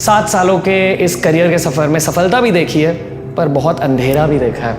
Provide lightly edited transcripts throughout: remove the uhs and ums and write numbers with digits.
7 सालों के इस करियर के सफ़र में सफलता भी देखी है, पर बहुत अंधेरा भी देखा है,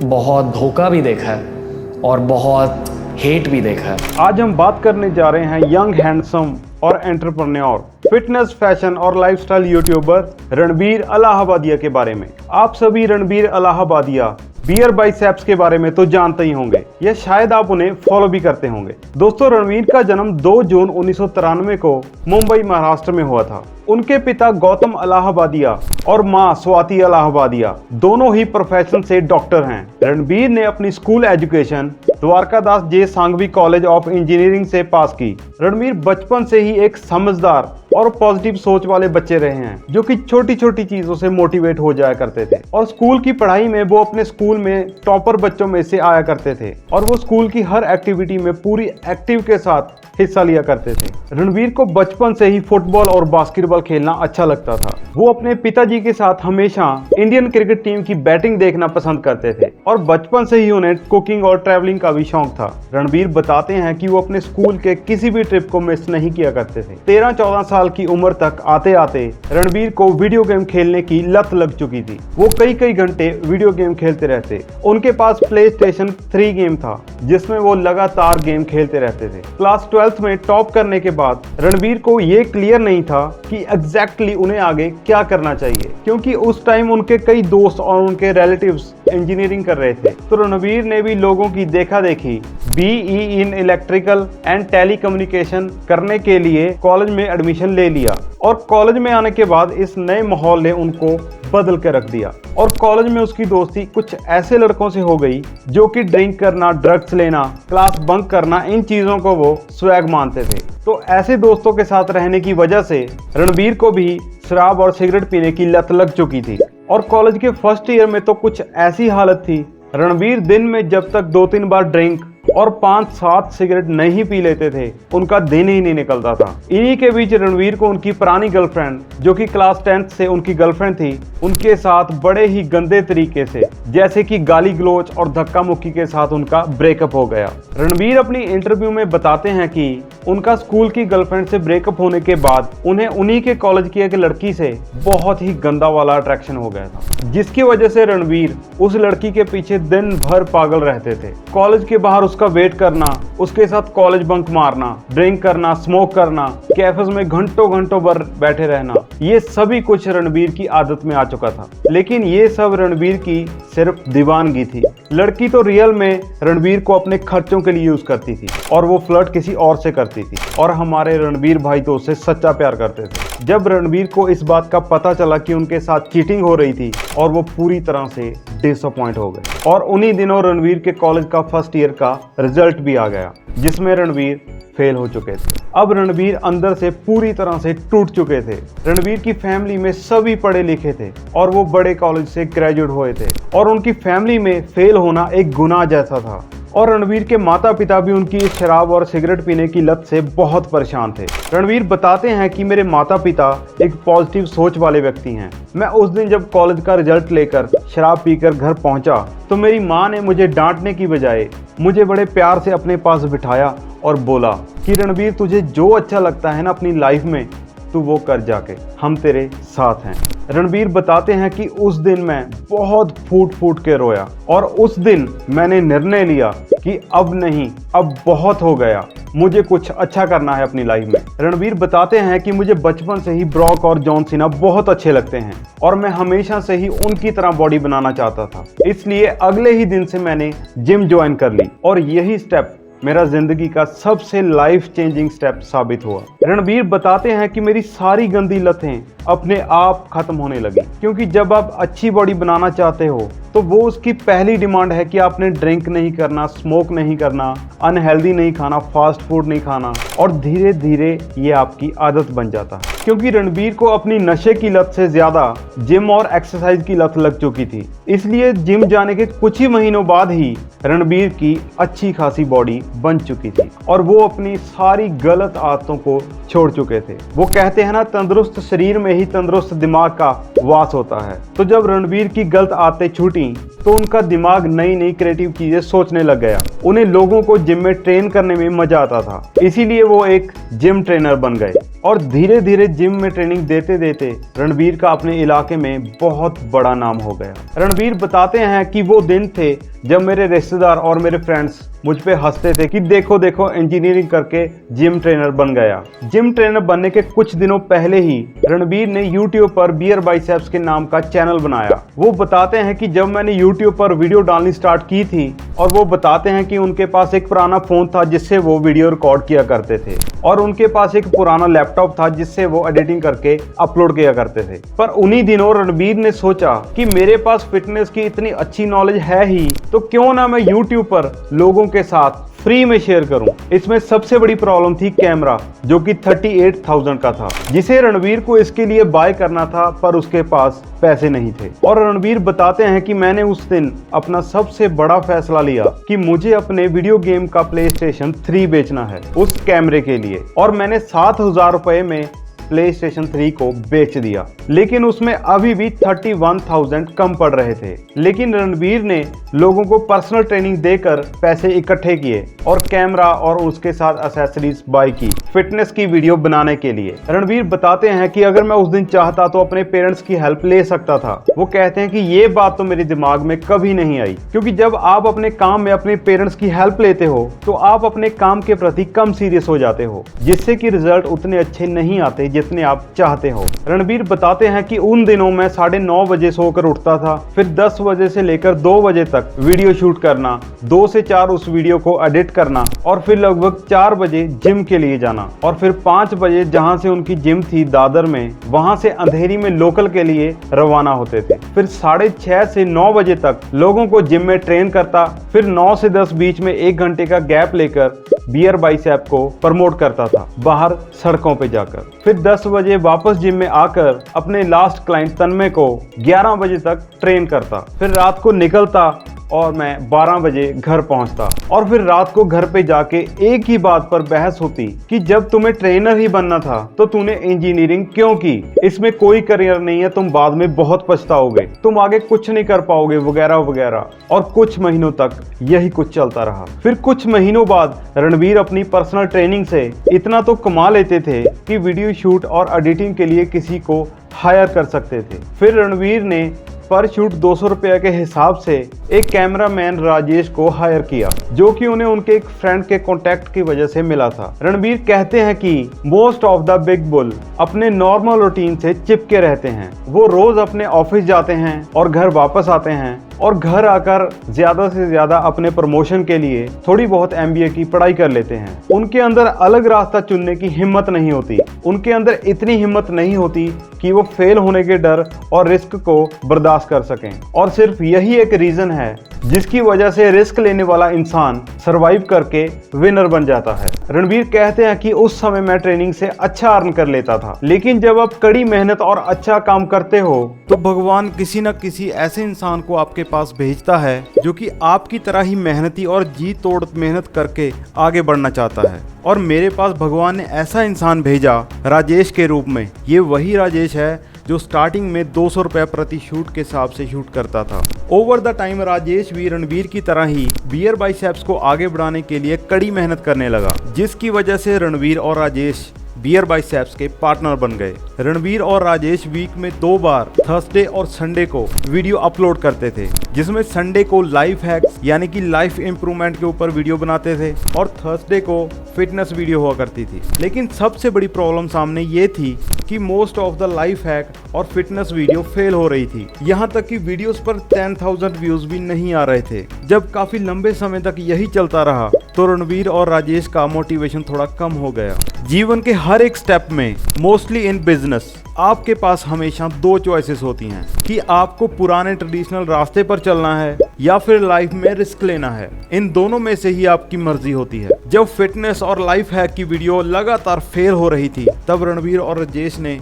बहुत धोखा भी देखा है और बहुत हेट भी देखा है। आज हम बात करने जा रहे हैं यंग हैंडसम और एंटरप्रेन्योर फिटनेस फैशन और लाइफस्टाइल यूट्यूबर रणबीर अलाहाबादिया के बारे में। आप सभी रणबीर अलाहाबादिया बियर बाइसेप्स के बारे में तो जानते ही होंगे या शायद आप उन्हें फॉलो भी करते होंगे। दोस्तों, रणबीर का जन्म 2 जून 1993 को मुंबई महाराष्ट्र में हुआ था। उनके पिता गौतम अलाहाबादिया और मां स्वाति अलाहाबादिया दोनों ही प्रोफेशन से डॉक्टर हैं। रणबीर ने अपनी school education Dwarkadas J Sanghvi college of engineering से पास की। रणबीर बचपन से ही एक समझदार और पॉजिटिव सोच वाले बच्चे रहे हैं, जो कि छोटी छोटी चीजों से मोटिवेट हो जाया करते थे और स्कूल की पढ़ाई में वो अपने स्कूल में टॉपर बच्चों में से आया करते थे और वो स्कूल की हर एक्टिविटी में पूरी एक्टिव के साथ हिस्सा लिया करते थे। रणबीर को बचपन से ही फुटबॉल और बास्केटबॉल खेलना अच्छा लगता था। वो अपने पिताजी के साथ हमेशा इंडियन क्रिकेट टीम की बैटिंग देखना पसंद करते थे और बचपन से ही उन्हें कुकिंग और ट्रैवलिंग का भी शौक था। रणबीर बताते हैं कि वो अपने स्कूल के किसी भी ट्रिप को मिस नहीं किया करते थे। 13-14 साल की उम्र तक आते आते रणबीर को वीडियो गेम खेलने की लत लग चुकी थी। वो कई घंटे वीडियो गेम खेलते रहते। उनके पास PlayStation 3 गेम था जिसमें वो लगातार गेम खेलते रहते थे। क्लास 12th में टॉप करने के बाद रणबीर को ये क्लियर नहीं था कि एग्जैक्टली उन्हें आगे क्या करना चाहिए, क्योंकि उस टाइम उनके कई दोस्त और उनके रिलेटिव्स इंजीनियरिंग कर रहे थे। तो रणबीर ने भी लोगों की देखा देखी BE in electrical and telecommunication करने के लिए कॉलेज में एडमिशन ले लिया और कॉलेज में आने के बाद इस नए माहौल ने उनको बदल के रख दिया और कॉलेज में उसकी दोस्ती कुछ ऐसे लड़कों से हो गई जो कि ड्रिंक करना, ड्रग्स लेना, क्लास बंक करना, इन चीजों को वो स्वैग मानते थे। तो ऐसे दोस्तों के साथ रहने की वजह से रणबीर को भी शराब और सिगरेट पीने की लत लग चुकी थी और कॉलेज के फर्स्ट ईयर में तो कुछ ऐसी हालत थी, रणबीर दिन में जब तक 2-3 बार ड्रिंक और 5-7 सिगरेट नहीं पी लेते थे, उनका दिन ही नहीं निकलता था। इन्हीं के बीच रणबीर को उनकी पुरानी गर्लफ्रेंड, जो कि क्लास 10th से उनकी गर्लफ्रेंड थी, उनके साथ बड़े ही गंदे तरीके से, जैसे कि गाली गलोच और धक्का मुक्की के साथ उनका ब्रेकअप हो गया। रणबीर अपनी इंटरव्यू में बताते हैं कि उनका स्कूल की गर्लफ्रेंड से ब्रेकअप होने के बाद उन्हें उन्हीं के कॉलेज की एक लड़की से बहुत ही गंदा वाला अट्रैक्शन हो गया था, जिसकी वजह से रणबीर उस लड़की के पीछे दिन भर पागल रहते थे। कॉलेज के बाहर उसका वेट करना, उसके साथ कॉलेज बंक मारना, ड्रिंक करना, स्मोक करना, कैफेज में घंटों भर बैठे रहना, ये सभी कुछ रणबीर की आदत में आ चुका था। लेकिन ये सब रणबीर की सिर्फ दीवानगी थी। लड़की तो रियल में रणबीर को अपने खर्चों के लिए यूज करती थी और वो फ्लर्ट किसी और से करती थी और हमारे रणबीर भाई तो उससे सच्चा प्यार करते थे। जब रणबीर को इस बात का पता चला कि उनके साथ चीटिंग हो रही थी और वो पूरी तरह से डिसअपॉइंट हो गए और उन्हीं दिनों रणबीर के कॉलेज का फर्स्ट ईयर का रिजल्ट भी आ गया, जिसमें रणबीर फेल हो चुके थे। अब रणबीर अंदर से पूरी तरह से टूट चुके थे। रणबीर की फैमिली में सभी पढ़े लिखे थे और वो बड़े कॉलेज से ग्रेजुएट हुए थे और उनकी फैमिली में फेल होना एक गुनाह जैसा था और रणबीर के माता पिता भी उनकी शराब और सिगरेट पीने की लत से बहुत परेशान थे। रणबीर बताते हैं कि मेरे माता पिता एक पॉजिटिव सोच वाले व्यक्ति हैं। मैं उस दिन जब कॉलेज का रिजल्ट लेकर शराब पीकर घर पहुंचा तो मेरी माँ ने मुझे डांटने की बजाय मुझे बड़े प्यार से अपने पास बिठाया और बोला कि रणबीर, तुझे जो अच्छा लगता है ना अपनी लाइफ में, तू वो कर जाके, हम तेरे साथ हैं। रणबीर बताते हैं कि उस दिन मैं बहुत फूट के रोया और उस दिन मैंने निर्णय लिया कि अब नहीं, अब बहुत हो गया, मुझे कुछ अच्छा करना है अपनी लाइफ में। रणबीर बताते हैं कि मुझे बचपन से ही ब्रॉक और जॉन सीना बहुत अच्छे लगते हैं और मैं हमेशा से ही उनकी तरह बॉडी बनाना चाहता था, इसलिए अगले ही दिन से मैंने जिम ज्वाइन कर ली और यही स्टेप मेरा जिंदगी का सबसे लाइफ चेंजिंग स्टेप साबित हुआ। रणबीर बताते हैं कि मेरी सारी गंदी लतें अपने आप खत्म होने लगी, क्योंकि जब आप अच्छी बॉडी बनाना चाहते हो तो वो उसकी पहली डिमांड है कि आपने ड्रिंक नहीं करना, स्मोक नहीं करना, अनहेल्दी नहीं खाना, फास्ट फूड नहीं खाना और धीरे धीरे ये आपकी आदत बन जाता है। क्योंकि रणबीर को अपनी नशे की लत से ज्यादा जिम और एक्सरसाइज की लत लग चुकी थी, इसलिए जिम जाने के कुछ ही महीनों बाद ही रणबीर की अच्छी खासी बॉडी बन चुकी थी और वो अपनी सारी गलत आदतों को छोड़ चुके थे। वो कहते हैं ना, तंदुरुस्त शरीर में ही तंदुरुस्त दिमाग का वास होता है। तो जब रणबीर की गलत आदतें छूटी तो उनका दिमाग नई नई क्रिएटिव चीजें सोचने लग गया। उन्हें लोगों को जिम में ट्रेन करने में मजा आता था, इसीलिए वो एक जिम ट्रेनर बन गए और धीरे धीरे जिम में ट्रेनिंग देते देते रणबीर का अपने इलाके में बहुत बड़ा नाम हो गया। रणबीर बताते हैं कि वो दिन थे जब मेरे रिश्तेदार और मेरे फ्रेंड्स मुझ पे हंसते थे कि देखो देखो इंजीनियरिंग करके जिम ट्रेनर बन गया। जिम ट्रेनर बनने के कुछ दिनों पहले ही रणबीर ने YouTube पर बियर बाइसेप्स के नाम का चैनल बनाया। वो बताते हैं कि जब मैंने YouTube पर वीडियो डालनी स्टार्ट की थी, और वो बताते हैं कि उनके पास एक पुराना फोन था जिससे वो वीडियो रिकॉर्ड किया करते थे, और उनके पास एक पुराना लैपटॉप था जिससे वो एडिटिंग करके अपलोड किया करते थे। पर उन्हीं दिनों रणबीर ने सोचा कि मेरे पास फिटनेस की इतनी अच्छी नॉलेज है ही, तो क्यों ना मैं YouTube पर लोगों के साथ फ्री में शेयर करूं। इसमें सबसे बड़ी प्रॉब्लम थी कैमरा, जो कि 38,000 का था, जिसे रणबीर को इसके लिए बाय करना था, पर उसके पास पैसे नहीं थे। और रणबीर बताते हैं कि मैंने उस दिन अपना सबसे बड़ा फैसला लिया कि मुझे अपने वीडियो गेम का PlayStation 3 बेचना है उस कैमरे के लिए, और मैंने 7,000 रुपए में PlayStation 3 को बेच दिया। लेकिन उसमें अभी भी 31,000 कम पड़ रहे थे। लेकिन रणबीर ने लोगों को पर्सनल ट्रेनिंग देकर पैसे इकट्ठे किए और कैमरा और उसके साथ एक्सेसरीज बाय की फिटनेस की वीडियो बनाने के लिए। रणबीर बताते हैं कि अगर मैं उस दिन चाहता तो अपने पेरेंट्स की हेल्प ले सकता था। वो कहते हैं कि ये बात तो मेरे दिमाग में कभी नहीं आई, क्योंकि जब आप अपने काम में अपने पेरेंट्स की हेल्प लेते हो तो आप अपने काम के प्रति कम सीरियस हो जाते हो, जिससे कि रिजल्ट उतने अच्छे नहीं आते जितने आप चाहते हो। रणबीर बताते हैं कि उन दिनों मैं 9:30 बजे सोकर उठता था, फिर 10 बजे से लेकर 2 बजे तक वीडियो शूट करना, 2 से 4 उस वीडियो को एडिट करना, और फिर लगभग 4 बजे जिम के लिए जाना, और फिर 5 बजे जहां से उनकी जिम थी दादर में, वहां से अंधेरी में लोकल के लिए रवाना होते थे। फिर 6:30 से 9 बजे तक लोगों को जिम में ट्रेन करता, फिर 9 से 10 बीच में 1 घंटे का गैप लेकर बियर बाइसेप को प्रमोट करता था बाहर सड़कों पे जाकर। फिर 10 बजे वापस जिम में आकर अपने लास्ट क्लाइंट तन्मय को 11 बजे तक ट्रेन करता, फिर रात को निकलता और मैं 12 बजे घर पहुंचता, और फिर रात को घर पे जाके एक ही बात पर बहस होती कि जब तुम्हें ट्रेनर ही बनना था तो तूने इंजीनियरिंग क्यों की, इसमें कोई करियर नहीं है, तुम बाद में बहुत पछताओगे, तुम आगे कुछ नहीं कर पाओगे, वगैरह वगैरह। और कुछ महीनों तक यही कुछ चलता रहा। फिर कुछ महीनों बाद रणबीर अपनी पर्सनल ट्रेनिंग से इतना तो कमा लेते थे कि वीडियो शूट और एडिटिंग के लिए किसी को हायर कर सकते थे। फिर रणबीर ने पर शूट 200 रुपये के हिसाब से एक कैमरामैन राजेश को हायर किया, जो कि उन्हें उनके एक फ्रेंड के कॉन्टेक्ट की वजह से मिला था। रणबीर कहते हैं कि most of the big bull अपने नॉर्मल रूटीन से चिपके रहते हैं। वो रोज अपने ऑफिस जाते हैं और घर वापस आते हैं, और घर आकर ज्यादा से ज्यादा अपने प्रमोशन के लिए थोड़ी बहुत MBA की पढ़ाई कर लेते हैं। उनके अंदर अलग रास्ता चुनने की हिम्मत नहीं होती, उनके अंदर इतनी हिम्मत नहीं होती कि वो फेल होने के डर और रिस्क को बर्दाश्त कर सकें। और सिर्फ यही एक रीजन है जिसकी वजह से रिस्क लेने वाला इंसान सरवाइव करके विनर बन जाता है। रणबीर कहते हैं कि उस समय मैं ट्रेनिंग से अच्छा अर्न कर लेता था, लेकिन जब आप कड़ी मेहनत और अच्छा काम करते हो तो भगवान किसी न किसी ऐसे इंसान को आपके पास भेजता है जो कि आपकी तरह ही मेहनती और जी तोड़ मेहनत करके आगे बढ़ना चाहता है। और मेरे पास भगवान ने ऐसा इंसान भेजा राजेश के रूप में। ये वही राजेश है जो स्टार्टिंग में 200 रुपये प्रति शूट के हिसाब से शूट करता था। ओवर द टाइम राजेश भी रणबीर की तरह ही बियर बाइसेप्स को आगे बढ़ाने के लिए कड़ी मेहनत करने लगा, जिसकी वजह से रणबीर और राजेश बियर बाइसेप्स के पार्टनर बन गए। रणबीर और राजेश वीक में 2 बार थर्सडे और संडे को वीडियो अपलोड करते थे, जिसमें संडे को लाइफ हैक्स यानी कि लाइफ इंप्रूवमेंट के ऊपर वीडियो बनाते थे और थर्सडे को फिटनेस वीडियो हुआ करती थी। लेकिन सबसे बड़ी प्रॉब्लम सामने ये थी कि most of the life hack और फिटनेस वीडियो फेल हो रही थी। यहाँ तक कि वीडियोस पर 10,000 व्यूज भी नहीं आ रहे थे। जब काफी लंबे समय तक यही चलता रहा तो रणबीर और राजेश का मोटिवेशन थोड़ा कम हो गया। जीवन के हर एक स्टेप में, मोस्टली इन बिजनेस, आपके पास हमेशा 2 चॉइसेस होती हैं कि आपको पुराने ट्रेडिशनल रास्ते पर चलना है या फिर लाइफ में रिस्क लेना है। इन दोनों में से ही आपकी मर्जी होती है। जब फिटनेस और लाइफ हैक की वीडियो लगातार फेल हो रही थी, तब रणबीर और राजेश ने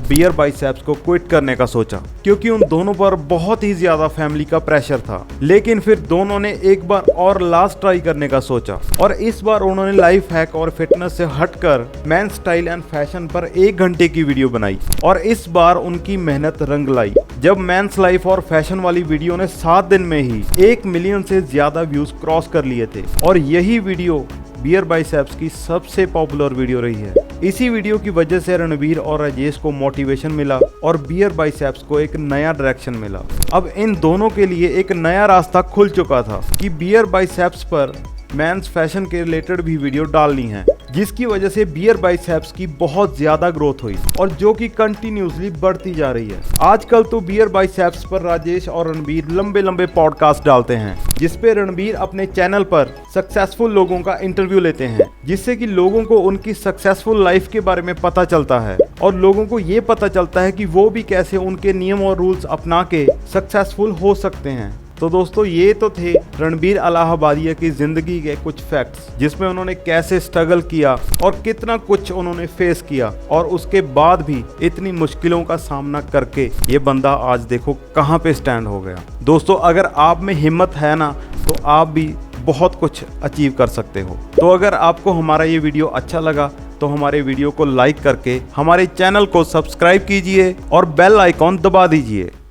बियर बाइसेप्स को क्विट करने का सोचा, क्योंकि उन दोनों पर बहुत ही ज्यादा फैमिली का प्रेशर था। लेकिन फिर दोनों ने एक बार और लास्ट ट्राई करने का सोचा और इस बार उन्होंने लाइफ हैक और फिटनेस से हटकर मैन स्टाइल एंड फैशन पर 1 घंटे की वीडियो बनाई और इस बार उनकी मेहनत रंग लाई, जब मेंस लाइफ और फैशन वाली वीडियो ने 7 दिन में ही 1 मिलियन से ज्यादा व्यूज क्रॉस कर लिए थे और यही वीडियो बियर बाइसेप्स की सबसे पॉपुलर वीडियो रही है। इसी वीडियो की वजह से रणबीर और राजेश को मोटिवेशन मिला और बियर बाइसेप्स को एक नया डायरेक्शन मिला। अब इन दोनों के लिए एक नया रास्ता खुल चुका था कि बियर बाइसेप्स पर मेंस फैशन के रिलेटेड भी वीडियो डालनी है, जिसकी वजह से बियर बाइसेप्स की बहुत ज्यादा ग्रोथ हुई और जो कि कंटिन्यूसली बढ़ती जा रही है। आजकल तो बियर बाइसेप्स पर राजेश और रणबीर लंबे लंबे पॉडकास्ट डालते हैं, जिसपे रणबीर अपने चैनल पर सक्सेसफुल लोगों का इंटरव्यू लेते हैं, जिससे कि लोगों को उनकी सक्सेसफुल लाइफ के बारे में पता चलता है और लोगों को ये पता चलता है कि वो भी कैसे उनके नियम और रूल्स अपना के सक्सेसफुल हो सकते हैं। तो दोस्तों, ये तो थे रणबीर अलाहाबादिया की जिंदगी के कुछ फैक्ट्स, जिसमें उन्होंने कैसे स्ट्रगल किया और कितना कुछ उन्होंने फेस किया और उसके बाद भी इतनी मुश्किलों का सामना करके ये बंदा आज देखो कहाँ पे स्टैंड हो गया। दोस्तों, अगर आप में हिम्मत है ना, तो आप भी बहुत कुछ अचीव कर सकते हो। तो अगर आपको हमारा ये वीडियो अच्छा लगा तो हमारे वीडियो को लाइक करके हमारे चैनल को सब्सक्राइब कीजिए और बेल आइकॉन दबा दीजिए।